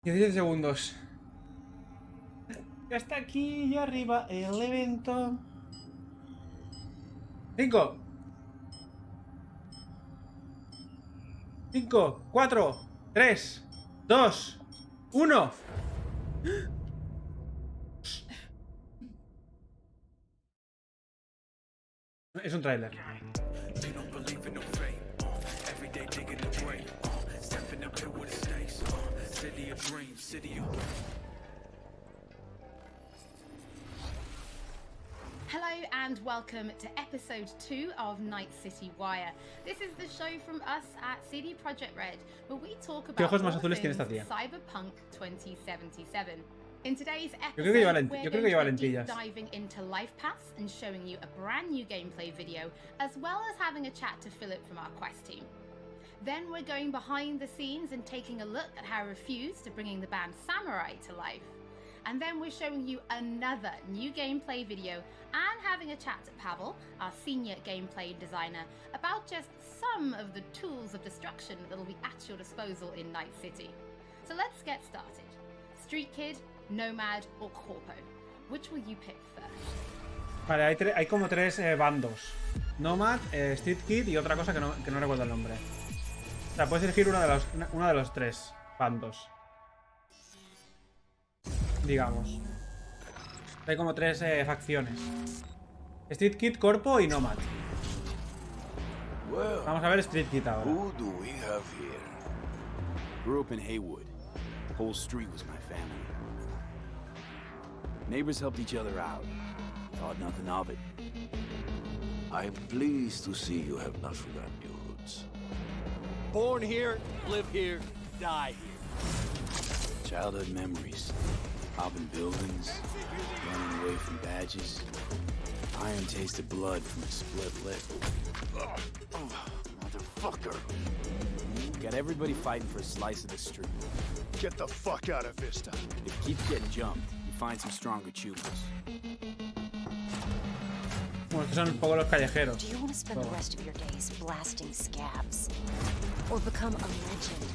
17 segundos. Ya está aquí y arriba el evento. 5, 5, 4, 3, 2, 1. Es un tráiler. Hello and welcome to episode 2 of Night City Wire. This is the show from us at CD Projekt Red, where we talk about ojos más all azules tiene things esta tía? Cyberpunk 2077. In today's Yo creo que lleva episode, we're yo creo que lleva going to be deep lentillas. diving into Life Paths and showing you a brand new gameplay video, as well as having a chat to Philip from our Quest team. Then we're going behind the scenes and taking a look at how Refused are bringing the band Samurai to life. And then we're showing you another new gameplay video and having a chat to Pavel, our senior gameplay designer, about just some of the tools of destruction that will be at your disposal in Night City. So let's get started. Street Kid, Nomad or Corpo? Which will you pick first? Vale, hay como tres bandos. Nomad, Street Kid y otra cosa que no recuerdo el nombre. O sea, puedes elegir uno de los tres bandos. Digamos. Hay como tres facciones. Street Kid, Corpo y Nomad. Well, Vamos a ver Street Kid ahora. who do we have here? Grew up in Haywood. The whole street was my family. Neighbors helped each other out. Thought nothing of it. I'm pleased to see you have not forgotten your roots. Born here, live here, die here. Childhood memories. Hopping buildings. Running away from badges. Iron tasted blood from a split lip. Motherfucker! Got everybody fighting for a slice of the street. Get the fuck out of Vista. If you keep getting jumped, you find some stronger choopers. Bueno, estos son un poco los callejeros. Do you want to spend the rest of your days blasting scabs? Or become a legend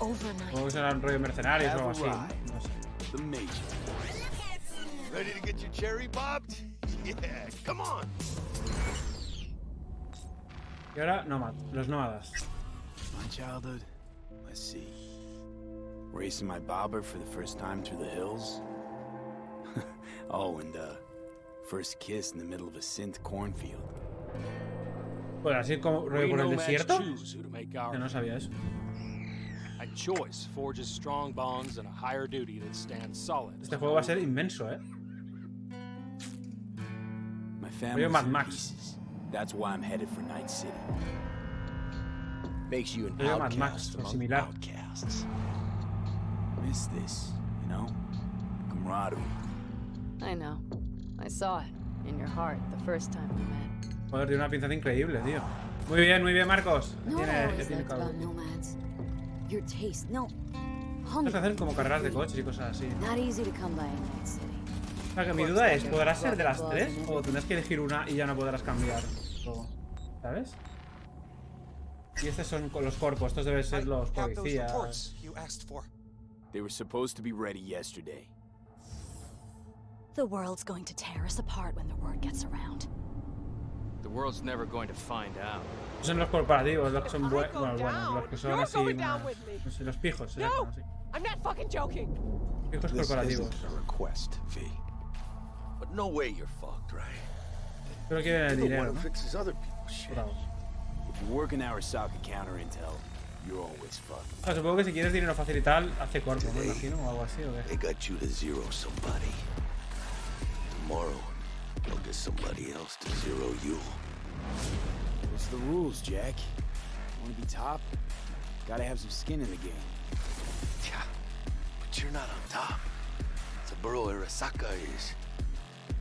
overnight? Supongo que serán rollo mercenarios o algo así. Have No sé. The Major. Ready to get your cherry bobbed? Yeah, come on. Y ahora Nomad, los nómadas. My childhood? Let's see. Racing my bobber for the first time through the hills? Oh, and first kiss in the middle of a synth cornfield. Bueno, así como rollo por el desierto. Choose who to make our Que no sabía eso. And choice forges strong bonds and a higher duty that stands solid. Este juego va a ser inmenso, ¿eh? My family's Mad in Max. pieces. That's why I'm headed for Night City. Makes you an Rollo Mad Max, outcast o among similar. outcasts. Miss this, you know? Camaraderie. I know. I saw it in your heart the first time we met. Joder, tiene una pinzada increíble, tío. Muy bien, Marcos. No, Tiene, I always tiene liked about calor. nomads. Your taste, no. Puedes Hunger. hacer como carreras de coches y cosas así. Not easy to come by in Night City. O sea, que mi duda es, ¿podrás ser de las tres o tendrás que elegir una y ya no podrás cambiar todo? ¿Sabes? Y estos son los corpos, estos deben ser los policías. You asked for. They were supposed to be ready yesterday. The world's going to tear us apart when the word gets around. The world's never going to find out. Son los corporativos, los que son buenos, los que son así, no sé, los pijos, se llaman así. I'm not fucking joking. Pijos This corporativos. isn't a request, V. But no way you're fucked, right? Solo quieren el You're the one dinero, who ¿no? fixes other people's shit. Bravo. If you work in Arasaka counter intel, you're always fucked. O sea, supongo que si quieres dinero fácil y tal, hace corpo, me imagino, o algo así, ¿o They qué? got you to zero somebody. Tomorrow, they'll get somebody else to zero you. What's the rules, Jack? Want to be top? Gotta have some skin in the game. Yeah, but you're not on top. Saburo Arasaka is.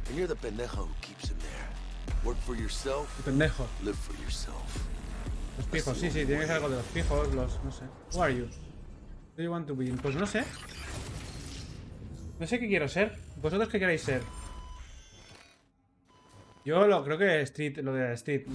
And you're the pendejo who keeps him there. Work for yourself, Pendejo. live for yourself. Los pijos, sí, tiene que ser algo de los pijos, no sé. Who are you? Do you want to be? Pues no sé. No sé qué quiero ser. ¿Vosotros qué queréis ser? Yo creo que lo de Street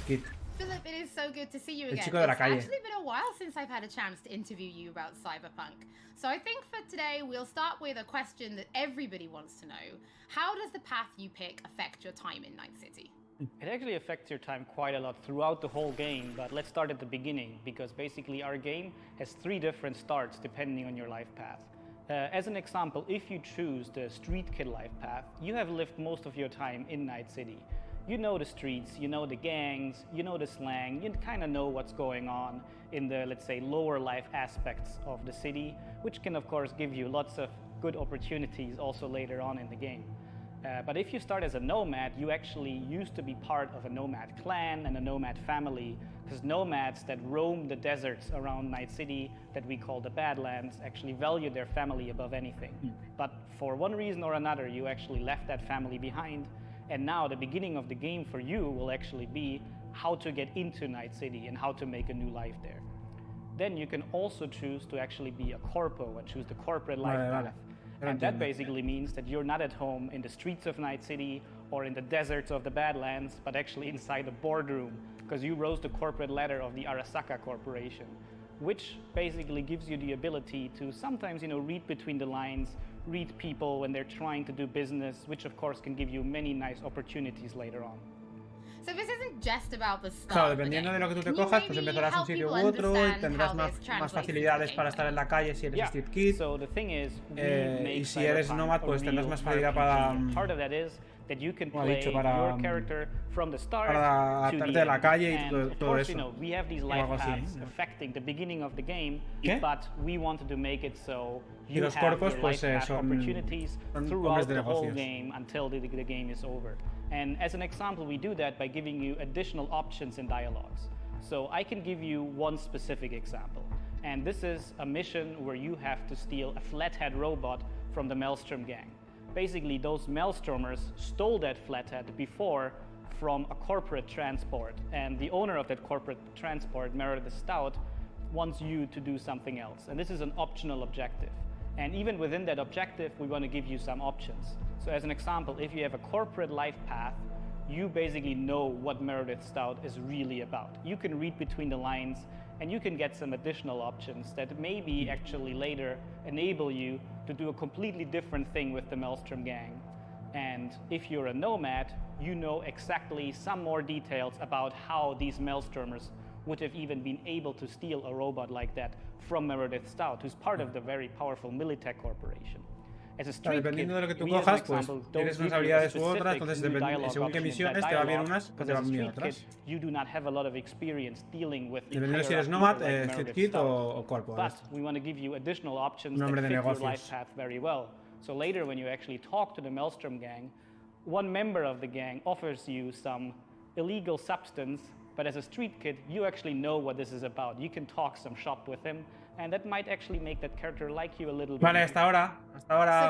Kid. Philip, it is so good to see you El again. chico de la It's calle. actually been a while since I've had a chance to interview you about Cyberpunk. So I think for today, we'll start with a question that everybody wants to know. How does the path you pick affect your time in Night City? It actually affects your time quite a lot throughout the whole game, but let's start at the beginning, because basically our game has 3 different starts depending on your life path. As an example, if you choose the Street Kid life path, you have lived most of your time in Night City. You know the streets, you know the gangs, you know the slang, you kind of know what's going on in the, let's say, lower life aspects of the city, which can of course give you lots of good opportunities also later on in the game. But if you start as a nomad, you actually used to be part of a nomad clan and a nomad family, because nomads that roam the deserts around Night City, that we call the Badlands, actually value their family above anything. But for one reason or another, you actually left that family behind, and now the beginning of the game for you will actually be how to get into Night City and how to make a new life there. Then you can also choose to actually be a corpo and choose the corporate life path. And that basically means that you're not at home in the streets of Night City or in the deserts of the Badlands, but actually inside a boardroom, because you rose the corporate ladder of the Arasaka Corporation, which basically gives you the ability to sometimes, read between the lines, read people when they're trying to do business, which of course can give you many nice opportunities later on. So this isn't just about the start. Claro, dependiendo de lo que tú te cojas, pues empezarás un sitio u otro y tendrás más facilidades para estar en la calle si eres Street Kid. So the thing is, y si eres Nomad, pues tendrás más facilidad para... Part of that is that you can Como he play dicho, para your character from the start para to adaptarte the a la end. calle y And todo of course, eso. we have these life paths affecting the beginning of the game, but we wanted to make it so you have your life path opportunities throughout the whole game until the game is over. And as an example, we do that by giving you additional options and dialogues. So I can give you one specific example. And this is a mission where you have to steal a flathead robot from the Maelstrom gang. Basically, those Maelstromers stole that flathead before from a corporate transport. And the owner of that corporate transport, Meredith Stout, wants you to do something else. And this is an optional objective. And even within that objective, we want to give you some options. So as an example, if you have a corporate life path, you basically know what Meredith Stout is really about. You can read between the lines and you can get some additional options that maybe actually later enable you to do a completely different thing with the Maelstrom gang. And if you're a nomad, you know exactly some more details about how these Maelstromers would have even been able to steal a robot like that from Meredith Stout, who's part of the very powerful Militech Corporation. As a street dependiendo de lo que tú kid, we, as cojas, an pues example, tienes don't unas give you a habilidades u otras, specific entonces new depende, dialogue según qué option in misiones that te va bien dialogue, unas o because te as van a bien street kid, otras. you do not have a lot of experience dealing with Dependiendo si eres hierarchy Nomad, like Street Meredith Kid Stout. o Corpo. But we want to give you additional options Un that hombre fit de your negocios. life path very well. So later when you actually talk to the Maelstrom gang, one member of the gang offers you some illegal substance, but as a street kid, you actually know what this is about. You can talk some shop with him, and that might actually make that character like you a little bit. Vale, hasta ahora,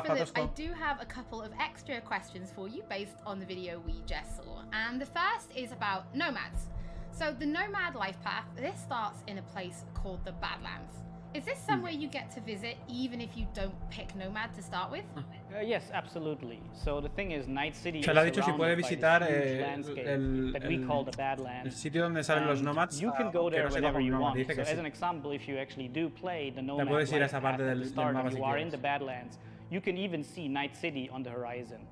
So Philip, Fatosco. I do have a couple of extra questions for you based on the video we just saw. And the first is about nomads. So the nomad life path, this starts in a place called the Badlands. Is this somewhere you get to visit even if you don't pick nomad to start with? Yes, absolutely. So the thing is, Night City Se le ha is dicho si puede surrounded by visitar this huge landscape that we call the Badlands. el sitio donde salen los And nomads. you can go aunque there no sepa whenever como you nomad, want. dice So que as sí. an example, if you actually do play the nomad puedes ir a life esa path parte at del the start mapa and si you are in quieres. the Badlands, you can even see Night City on the horizon.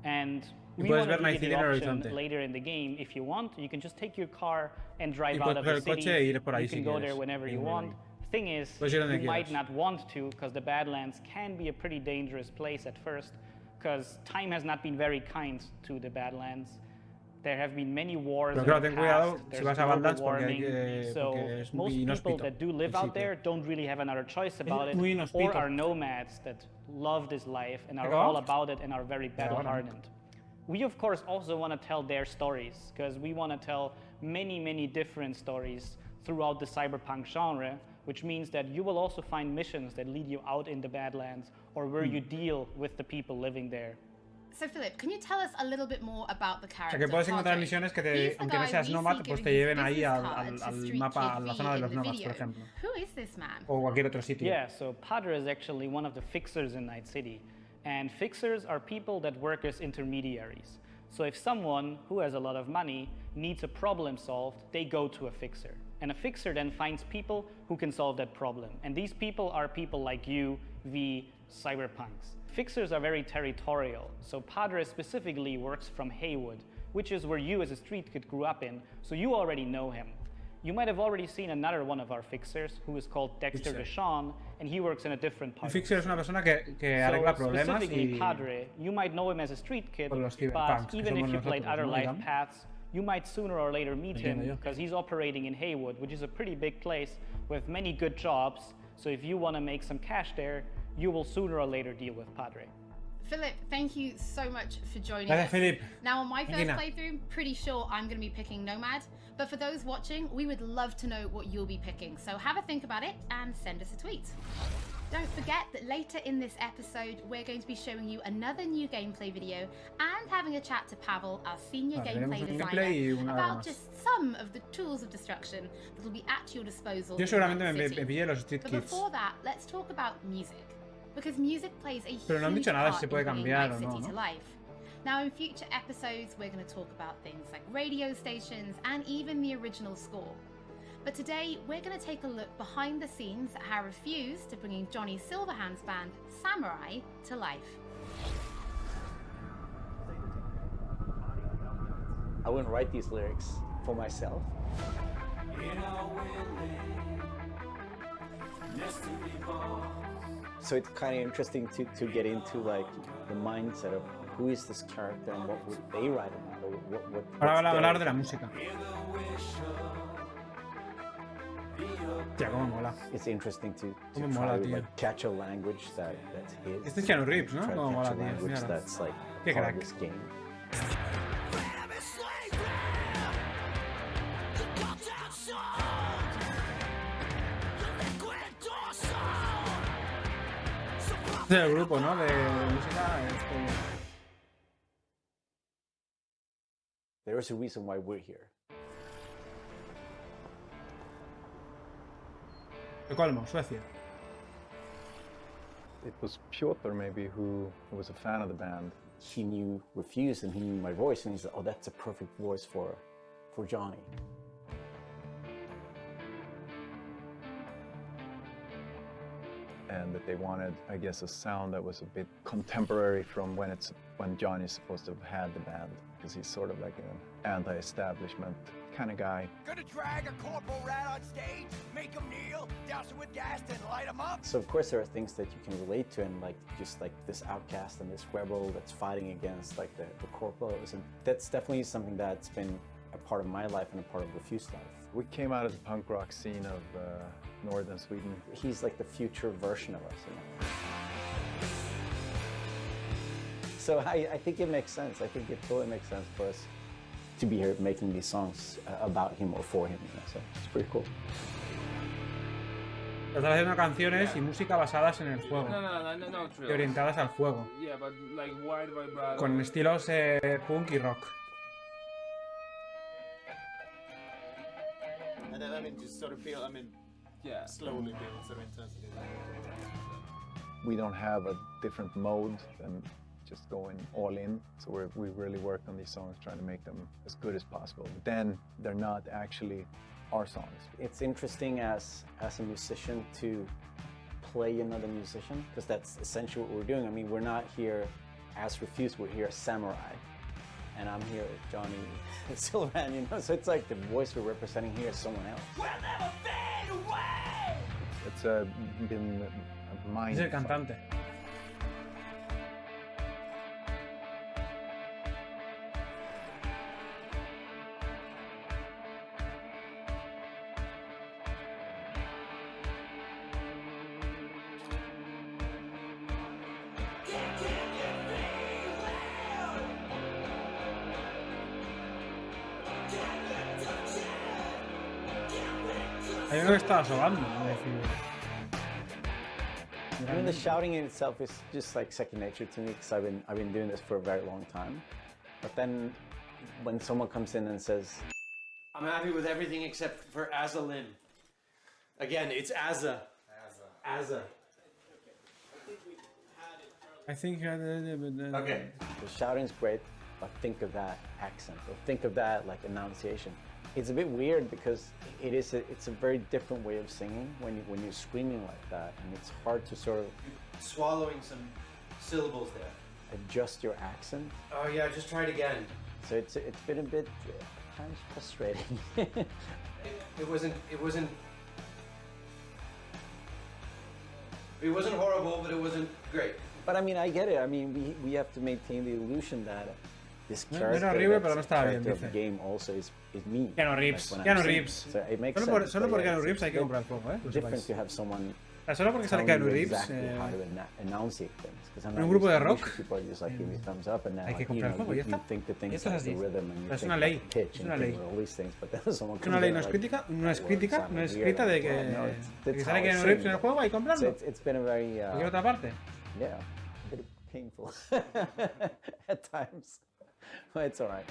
And we puedes want ver to Night give City you en the el option horizonte. later in the game. If you want, you can just take your car and drive Y out puedes of coger the el coche city. e ir por ahí You si can go quieres. there whenever you Ir want. Thing is, Puedes ir donde you might quieras. not want to, because the Badlands can be a pretty dangerous place at first, because time has not been very kind to the Badlands. There have been many wars Pero in claro, the ten cuidado past. si There's vas a global Badlands porque hay warming. que- So porque es muy most people inhóspito that do live el out sitio. there don't really have another choice about it, muy or inhóspito. are nomads that love this life and are Acabamos? all about it and are very battle-hardened. We, of course, also want to tell their stories, because we want to tell many, many different stories throughout the cyberpunk genre, which means that you will also find missions that lead you out in the Badlands or where you deal with the people living there. So Philip, can you tell us a little bit more about the O character? sea, que puedes encontrar Padre? misiones que, He's the aunque no guy seas we Nomad, see pues giving te his lleven ahí business al, card al, to al Street mapa, Kid a la V zona de in los the Nomads, video. por ejemplo. Who is this man? O cualquier otro sitio. Yeah, so Padre is actually one of the fixers in Night City. And fixers are people that work as intermediaries. So if someone who has a lot of money needs a problem solved, they go to a fixer. And a fixer then finds people who can solve that problem. And these people are people like you, the cyberpunks. Fixers are very territorial. So Padre specifically works from Haywood, which is where you as a street kid grew up in, so you already know him. You might have already seen another one of our fixers, who is called Dexter Deshawn, and he works in a different part. El fixer es una persona que arregla problemas specifically y... Padre, you might know him as a street kid, Por los but cyberpunks, even que if somos you played nosotros, other ¿no? life Digamos. paths, you might sooner or later meet Entiendo him yo. because he's operating in Haywood, which is a pretty big place with many good jobs. So if you want to make some cash there, you will sooner or later deal with Padre. Philip, thank you so much for joining Gracias, us. Philip. Now, on my first Magina. playthrough, pretty sure I'm going to be picking Nomad. But for those watching, we would love to know what you'll be picking. So have a think about it and send us a tweet. Don't forget that later in this episode, we're going to be showing you another new gameplay video and having a chat to Pavel, our senior gameplay designer, about just some of the tools of destruction that will be at your disposal. Yo seguramente me pillé los Street But Kids. before that, let's talk about music. Because music plays a Pero no han huge dicho nada si part se puede in bringing cambiar Night o no, City ¿no? to life. Now, in future episodes, we're going to talk about things like radio stations and even the original score. But today, we're going to take a look behind the scenes at how Refused to bringing Johnny Silverhand's band Samurai to life. I wouldn't write these lyrics for myself. So it's kind of interesting to get into like the mindset of who is this character and what would they write about, or what Ahora vamos a hablar de la música. Tía, cómo mola. It's interesting to Cómo try mola, to tío. like, catch a language that's his. Este es Keanu Reeves, ¿no? Try to Cómo mola, catch a tío. language Míralo. that's like Qué part crack. of this game. Este es el grupo, ¿no? De música. There is a reason why we're here. De Colmo, Suecia. It was Piotr maybe who was a fan of the band. He knew Refused and he knew my voice, and he said, "Oh, that's a perfect voice for Johnny." And that they wanted, I guess, a sound that was a bit contemporary from when Johnny's supposed to have had the band, because he's sort of like an anti-establishment kind of guy. Gonna drag a corporal rat on stage, make him kneel, douse him with gas, then light him up? So of course there are things that you can relate to, and like just like this outcast and this rebel that's fighting against like the corporals, and that's definitely something that's been a part of my life and a part of Refused life. We came out of the punk rock scene of northern Sweden. He's like the future version of us, you know? So I think it makes sense. I think it totally makes sense for us to be here making these songs about him or for him, you know? So it's pretty cool. Estás haciendo canciones y música basadas en el juego. No, Y true. orientadas al juego. Yeah, but like Wild Vibrato. Con estilos punk y rock. And then I mean just sort of build, yeah, slowly build sort of intensity. We don't have a different mode than just going all in. So we really worked on these songs, trying to make them as good as possible. But then they're not actually our songs. It's interesting as a musician to play another musician, because that's essentially what we're doing. I mean, we're not here as Refused, we're here as Samurai. And I'm here as Johnny Silverhand, you know? So it's like the voice we're representing here is someone else. We'll never fade away! It's been a mind Es el fight. cantante. Hay uno que está asobando, es decir. I mean, the shouting in itself is just like second nature to me, because I've been doing this for a very long time. But then when someone comes in and says, I'm happy with everything except for Azalin. Again, it's Azza. Azza. I think you had Okay. the shouting's great, think of that accent or think of that like enunciation. It's a bit weird because it's a very different way of singing when you're screaming like that, and it's hard to sort of Swallowing some syllables there. adjust your accent. Oh yeah, just try it again. So it's been a bit kind of frustrating. It wasn't horrible, but it wasn't great. But I mean, I get it. I mean, we have to maintain the illusion that this No character, era horrible, pero no that's estaba the bien, character of the dice. game also is me. Keanu Reeves, when I'm Keanu singing. Reeves. So it makes Solo por sense, but Keanu yeah, Reeves hay que it's comprar el juego, ¿eh? Lo different sepáis. to have someone Solo porque sale telling Keanu you Reeves. exactly how to enunciate things. 'Cause I'm En un not grupo used de to rock, usually people are just like give me thumbs up and then hay que like, you comprar el know, juego, ya you está. think the things Esto es like the así. rhythm and you Es think una about ley, the pitch es and una you think ley. all these things, but then someone Es comes una ley, in no and es like, crítica, no es that crítica, word no es sounded weird. escrita de I'm like, que, well, no, de que that's sale how I Keanu Reeves sing. en el juego, hay que So comprarlo. it's been a very Cualquier otra parte. yeah, a bit painful at times, but it's alright.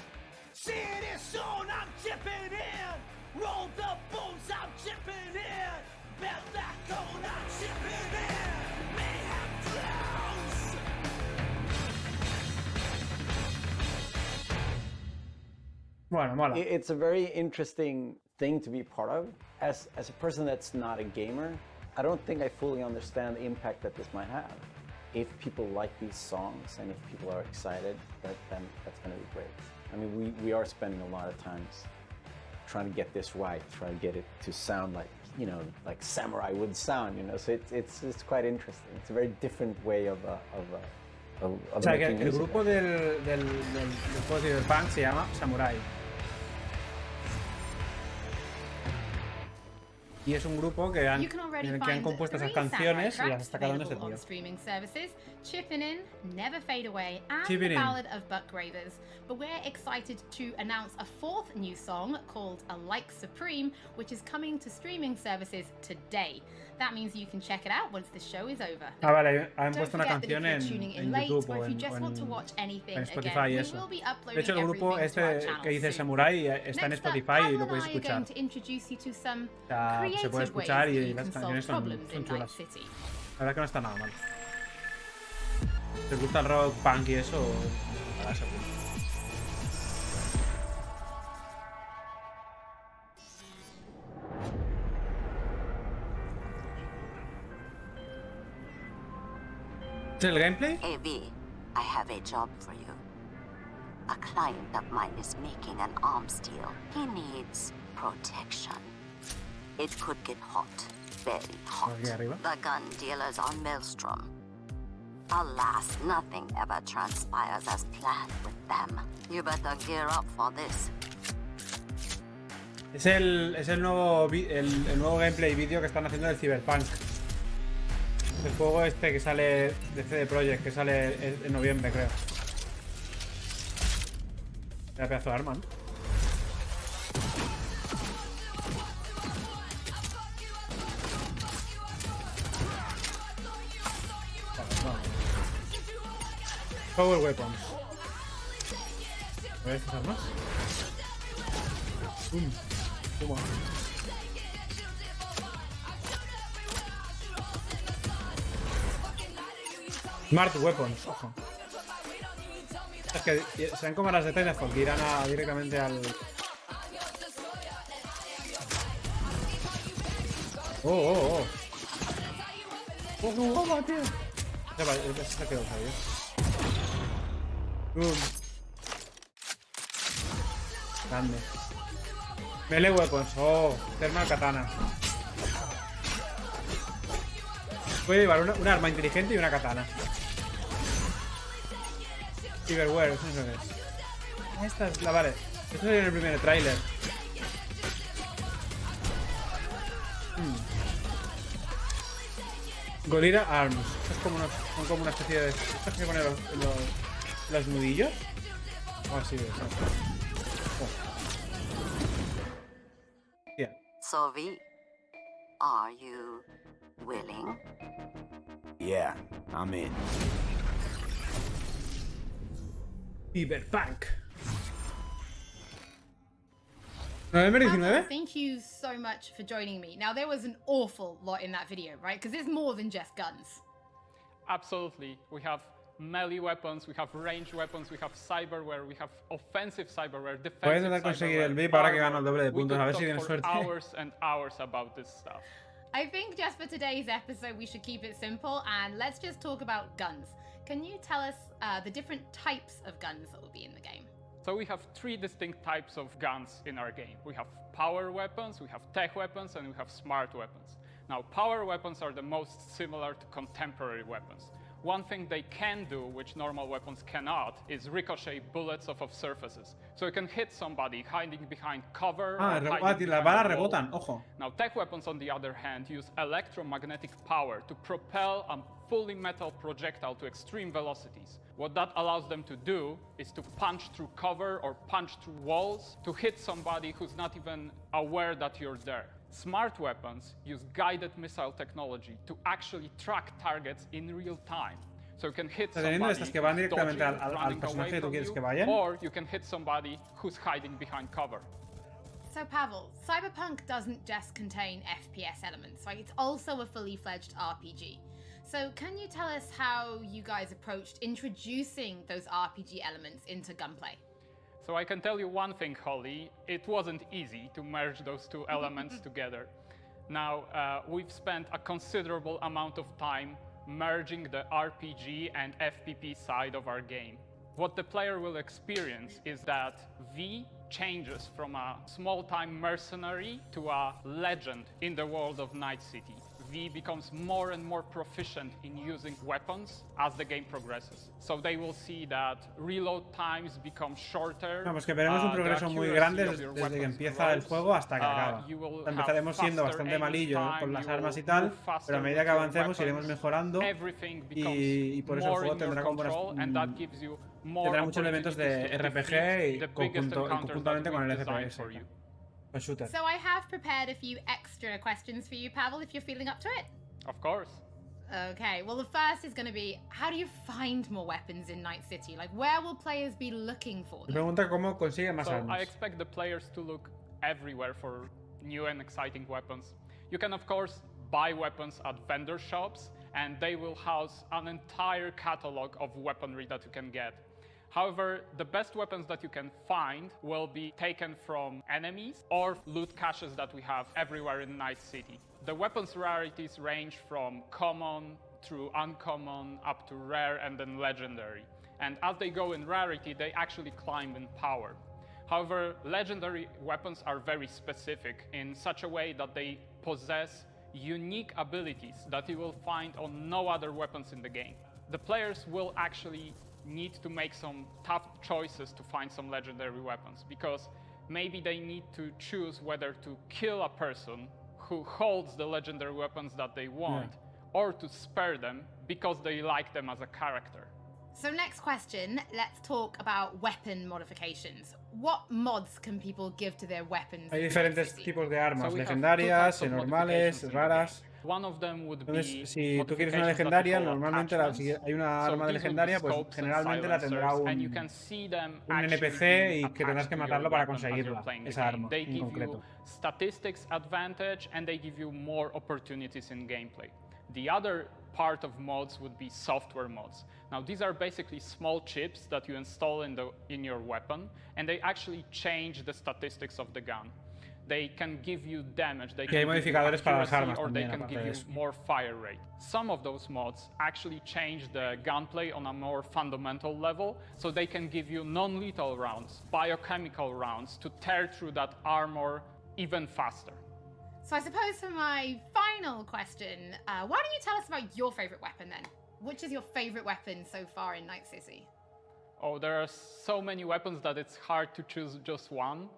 See this soon, I'm chipping in. Roll the bones, I'm chipping in. Bet that cone, I'm chipping in. Mayhem flows. Bueno, mola. It's a very interesting thing to be part of. As a person that's not a gamer, I don't think I fully understand the impact that this might have. If people like these songs and if people are excited, then that's going to be great. I mean, we are spending a lot of times trying to get this right, trying to get it to sound like, you know, like samurai would sound, you know. So it's quite interesting. It's a very different way of O sea, que making el music. grupo del juego de Cyberpunk se llama Samurai. Y es un grupo que han, You can already en el que han find compuesto esas 3 canciones y samurai las tracks está sacando este available tío. on streaming services, Chippin' In, Never Fade Away, and Chippin' The In. Ballad of Buck Ravers. But we're excited to announce a 4th new song called A Like Supreme, which is coming to streaming services today. That means you can check it out once the show is over. Ah, vale, han Don't puesto una forget that canción if you're tuning in en late YouTube or o if you en, just want to watch anything en Spotify again, y we eso. will be uploading De hecho, el grupo everything to our este channel que dice soon. Samurai está en Next up, Spotify y Pablo lo and podéis I are escuchar. going to introduce you to some O sea, se puede creative ways escuchar that y you las can solve canciones problems son in Night chulas. City. La verdad que no está nada mal. Si os gusta el rock, punk y eso, para seguro. ¿Es el gameplay? Hey V, I have a job for you. A client of mine is making an arms deal. He needs protection. It could get hot, very hot. Aquí arriba. The gun dealers are Maelstrom. Alas, nothing ever transpires as planned with them. You better gear up for this. Es el nuevo gameplay vídeo que están haciendo del Cyberpunk. El juego este que sale de CD Projekt, que sale en noviembre, creo. Era pedazo de arma, ¿no? Power Weapons. A ver estas armas. Toma. Smart Weapons, ojo. Es que serán como las de Titanfall, que irán directamente al... Oh. ¡Oh, tío! Ya va, se ha quedado, ¿sabes? Grande. Melee Weapons, oh, Thermal Katana. Puede llevar un arma inteligente y una katana. Cyberware, eso no es. Esta es la, vale. Esto salió en el primer tráiler. Gorilla Arms. Esto es como son como una especie de... ¿Esto que poner los nudillos? O así de eso. Yeah. So V, are you willing? Yeah, I'm in. Cyberpunk. November 19. Thank you so much for joining me. Now, there was an awful lot in that video, right? Because it's more than just guns. Absolutely. We have melee weapons, we have ranged weapons, we have cyberware, we have offensive cyberware, Voy a defensive intentar conseguir el cyberware, VIP ahora que gano el armor. doble de We puntos. could A ver si talk tienes for suerte. hours and hours about this stuff. I think just for today's episode, we should keep it simple and let's just talk about guns. Can you tell us the different types of guns that will be in the game? So we have 3 distinct types of guns in our game. We have power weapons, we have tech weapons, and we have smart weapons. Now, power weapons are the most similar to contemporary weapons. One thing they can do, which normal weapons cannot, is ricochet bullets off of surfaces. So you can hit somebody hiding behind cover. Ah, las balas rebotan, ojo. Now, tech weapons, on the other hand, use electromagnetic power to propel a fully metal projectile to extreme velocities. What that allows them to do is to punch through cover or punch through walls to hit somebody who's not even aware that you're there. Smart weapons use guided missile technology to actually track targets in real time. So you can hit somebody estas que van directamente dodging, al running personaje away que tú from quieres you, que vayan. or you can hit somebody who's hiding behind cover. So Pavel, Cyberpunk doesn't just contain FPS elements, right? It's also a fully fledged RPG. So can you tell us how you guys approached introducing those RPG elements into gunplay? So I can tell you one thing, Holly, it wasn't easy to merge those 2 elements together. Now, we've spent a considerable amount of time merging the RPG and FPP side of our game. What the player will experience is that V changes from a small-time mercenary to a legend in the world of Night City. V becomes more and more proficient in using weapons as the game progresses. So they will see that reload times become shorter. Vamos, que veremos un progreso muy grande desde que empieza el juego hasta que acaba. Empezaremos siendo bastante malillo con las armas y tal, pero a medida que avancemos iremos mejorando y por eso el juego tendrá como tendrá muchos elementos de RPG y conjuntamente con el FPS. Shooter. So I have prepared a few extra questions for you, Pavel, if you're feeling up to it. Of course. Okay, well the first is going to be, how do you find more weapons in Night City? Like, where will players be looking for them? Pregunta cómo consigue más armas. I expect the players to look everywhere for new and exciting weapons. You can of course buy weapons at vendor shops, and they will house an entire catalog of weaponry that you can get. However, the best weapons that you can find will be taken from enemies or loot caches that we have everywhere in Night City. The weapons rarities range from common through uncommon up to rare and then legendary. And as they go in rarity, they actually climb in power. However, legendary weapons are very specific in such a way that they possess unique abilities that you will find on no other weapons in the game. The players will actually need to make some tough choices to find some legendary weapons, because maybe they need to choose whether to kill a person who holds the legendary weapons that they want, or to spare them because they like them as a character. So next question, let's talk about weapon modifications. What mods can people give to their weapons? Hay diferentes tipos de armas, legendarias, normales, raras. One of them would Entonces, si tú quieres una legendaria, normalmente si hay una arma de legendaria, pues generalmente la tendrá un NPC y que tendrás que matarlo para conseguirla, esa arma en concreto. Statistics advantage, and they give you more opportunities in gameplay. The other part of mods would be software mods. Now, these are basically small chips that you install in your weapon, and they actually change the statistics of the gun. They can give you damage, they can give you accuracy, or they can give you more fire rate. Some of those mods actually change the gunplay on a more fundamental level, so they can give you non-lethal rounds, biochemical rounds, to tear through that armor even faster. So I suppose for my final question, why don't you tell us about your favorite weapon then? Which is your favorite weapon so far in Night City? Oh, there are so many weapons that it's hard to choose just one.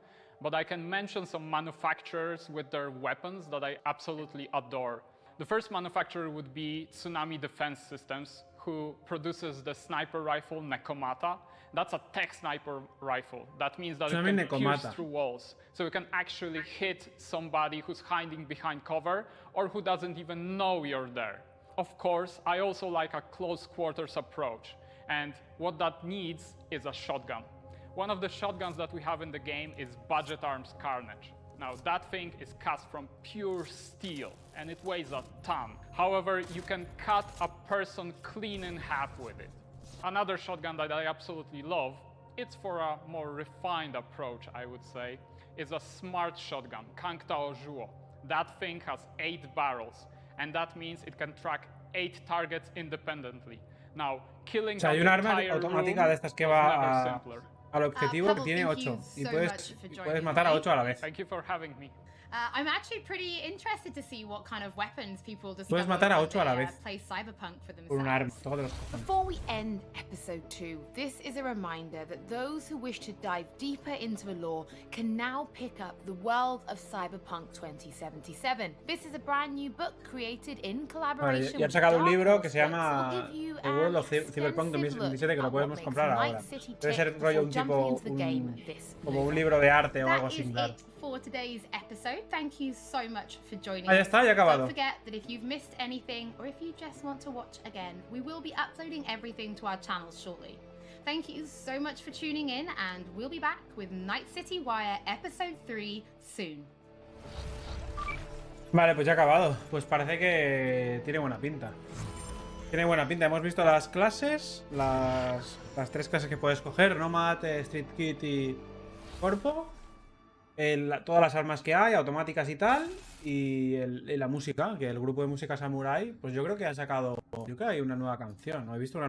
But I can mention some manufacturers with their weapons that I absolutely adore. The first manufacturer would be Tsunami Defense Systems, who produces the sniper rifle Nekomata. That's a tech sniper rifle. That means that it can pierce through walls. So you can actually hit somebody who's hiding behind cover or who doesn't even know you're there. Of course, I also like a close quarters approach. And what that needs is a shotgun. One of the shotguns that we have in the game is Budget Arms Carnage. Now, that thing is cast from pure steel, and it weighs a ton. However, you can cut a person clean in half with it. Another shotgun that I absolutely love, it's for a more refined approach, I would say, is a smart shotgun, CONTACTO. That thing has 8 barrels, and that means it can track 8 targets independently. Now, killing hay un arma automática de estas que va al objetivo que tiene 8 y puedes matar a 8 a la vez. Thank you for having me. I'm actually pretty interested to see what kind of weapons people discover Puedes matar a 8 a la vez. Play Cyberpunk for themselves. Por un arma, todos los cojones. Before we end episode 2, this is a reminder that those who wish to dive deeper into the lore can now pick up The World of Cyberpunk 2077. This is a brand new book created in collaboration ya han sacado un libro que se llama The World of Cyberpunk 2077 que lo podemos comprar ahora. Debe ser rollo un tipo como un libro de arte o algo similar. For today's episode, thank you so much for joining Ya está, ya ha acabado. Don't forget that if you've missed anything or if you just want to watch again, we will be uploading everything to our channels shortly. Thank you so much for tuning in, and we'll be back with Night City Wire Episode 3 soon. Vale, pues ya ha acabado. Pues parece que tiene buena pinta. Tiene buena pinta. Hemos visto las clases, las 3 clases que puedes coger, Nomad, Street Kid y Corpo. Todas las armas que hay, automáticas y tal, y la música, que el grupo de música Samurai, pues yo creo que ha sacado, yo creo que hay una nueva canción, no he visto una